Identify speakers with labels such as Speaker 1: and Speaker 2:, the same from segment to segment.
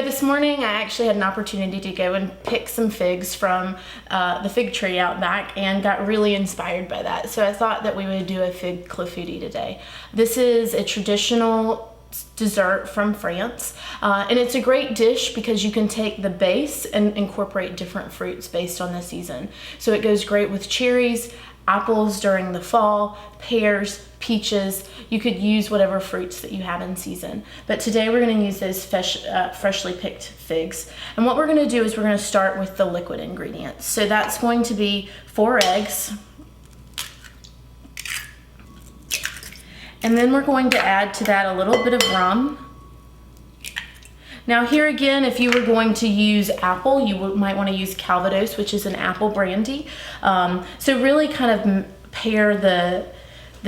Speaker 1: this morning I actually had an opportunity to go and pick some figs from the fig tree out back and got really inspired by that. So I thought that we would do a fig clafoutis today. This is a traditional dessert from France, and it's a great dish because you can take the base and incorporate different fruits based on the season. So it goes great with cherries, apples during the fall, pears, peaches. You could use whatever fruits that you have in season. But today we're going to use those freshly picked figs. And what we're going to do is we're going to start with the liquid ingredients. So that's going to be 4 eggs. And then we're going to add to that a little bit of rum. Now here again, if you were going to use apple, you might want to use Calvados, which is an apple brandy. So really kind of pair the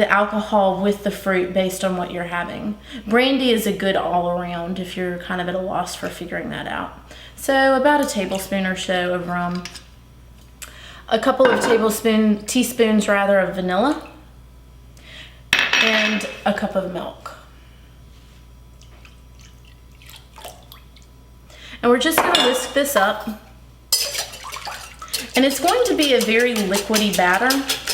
Speaker 1: alcohol with the fruit based on what you're having. Brandy is a good all around if you're kind of at a loss for figuring that out. So about a tablespoon or so of rum, a couple of teaspoons of vanilla, and a cup of milk. And we're just going to whisk this up. And it's going to be a very liquidy batter,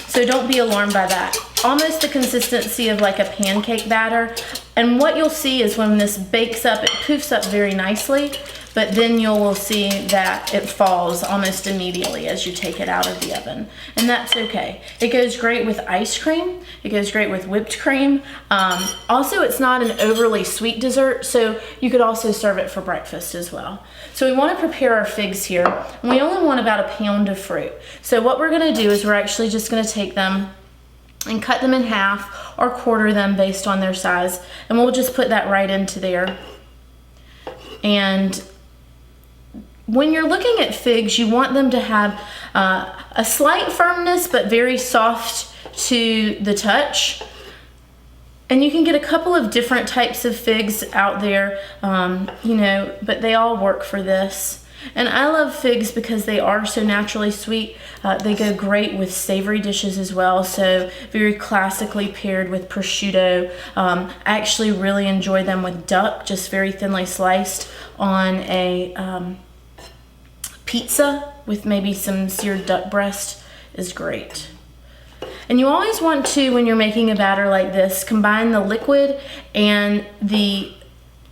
Speaker 1: so don't be alarmed by that. Almost the consistency of like a pancake batter. And what you'll see is when this bakes up, it poofs up very nicely, but then you'll see that it falls almost immediately as you take it out of the oven. And that's okay. It goes great with ice cream. It goes great with whipped cream. Also, it's not an overly sweet dessert, so you could also serve it for breakfast as well. So we want to prepare our figs here. And we only want about 1 pound of fruit. So what we're gonna do is we're actually just gonna take them and cut them in half or quarter them based on their size. And we'll just put that right into there. And when you're looking at figs, you want them to have a slight firmness, but very soft to the touch. And you can get a couple of different types of figs out there, but they all work for this. And I love figs because they are so naturally sweet. They go great with savory dishes as well, so very classically paired with prosciutto. I actually really enjoy them with duck, just very thinly sliced on a pizza with maybe some seared duck breast is great. And you always want to, when you're making a batter like this, combine the liquid and the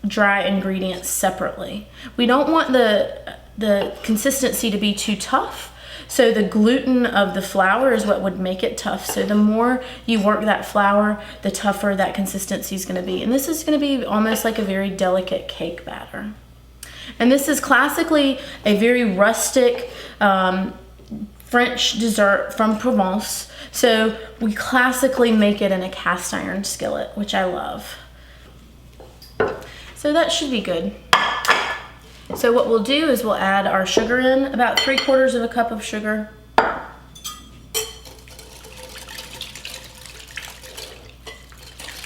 Speaker 1: dry ingredients separately. We don't want the consistency to be too tough, so the gluten of the flour is what would make it tough. So the more you work that flour, the tougher that consistency is going to be. And this is going to be almost like a very delicate cake batter. And this is classically a very rustic French dessert from Provence. So we classically make it in a cast iron skillet, which I love. So that should be good. So what we'll do is we'll add our sugar in, about 3/4 cup of sugar.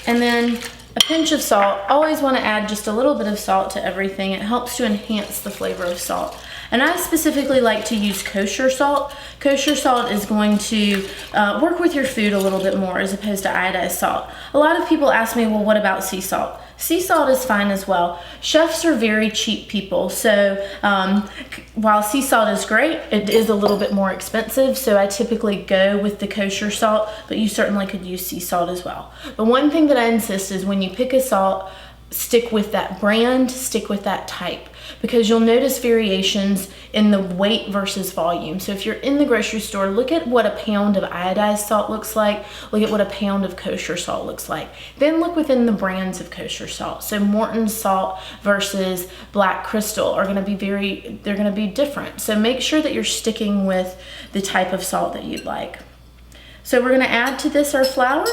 Speaker 1: And then a pinch of salt. Always want to add just a little bit of salt to everything. It helps to enhance the flavor of salt. And I specifically like to use kosher salt. Kosher salt is going to work with your food a little bit more as opposed to iodized salt. A lot of people ask me, well, what about sea salt? Sea salt is fine as well. Chefs are very cheap people, so while sea salt is great, it is a little bit more expensive, so I typically go with the kosher salt, but you certainly could use sea salt as well. The one thing that I insist is when you pick a salt, stick with that brand, stick with that type, because you'll notice variations in the weight versus volume. So if you're in the grocery store, look at what a pound of iodized salt looks like, look at what a pound of kosher salt looks like. Then look within the brands of kosher salt. So Morton's salt versus Black Crystal are gonna be they're gonna be different. So make sure that you're sticking with the type of salt that you'd like. So we're gonna add to this our flour.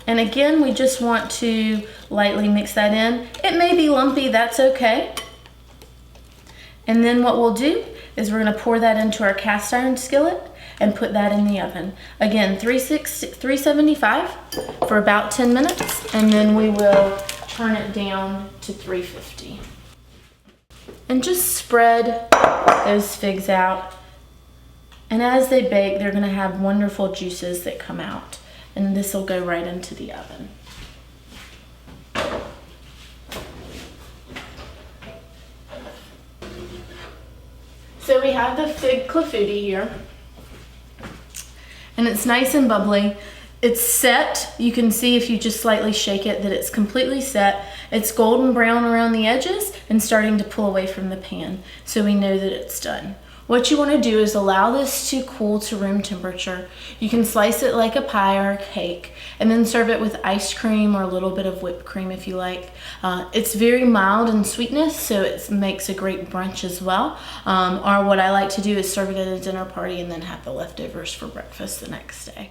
Speaker 1: And again, we just want to lightly mix that in. It may be lumpy, that's okay. And then what we'll do is we're gonna pour that into our cast iron skillet and put that in the oven. Again, 375 for about 10 minutes, and then we will turn it down to 350. And just spread those figs out. And as they bake, they're gonna have wonderful juices that come out. And this will go right into the oven. So we have the fig clafoutis here, and it's nice and bubbly. It's set. You can see if you just slightly shake it that it's completely set. It's golden brown around the edges and starting to pull away from the pan, so we know that it's done. What you want to do is allow this to cool to room temperature. You can slice it like a pie or a cake and then serve it with ice cream or a little bit of whipped cream if you like. It's very mild in sweetness, so it makes a great brunch as well. Or what I like to do is serve it at a dinner party and then have the leftovers for breakfast the next day.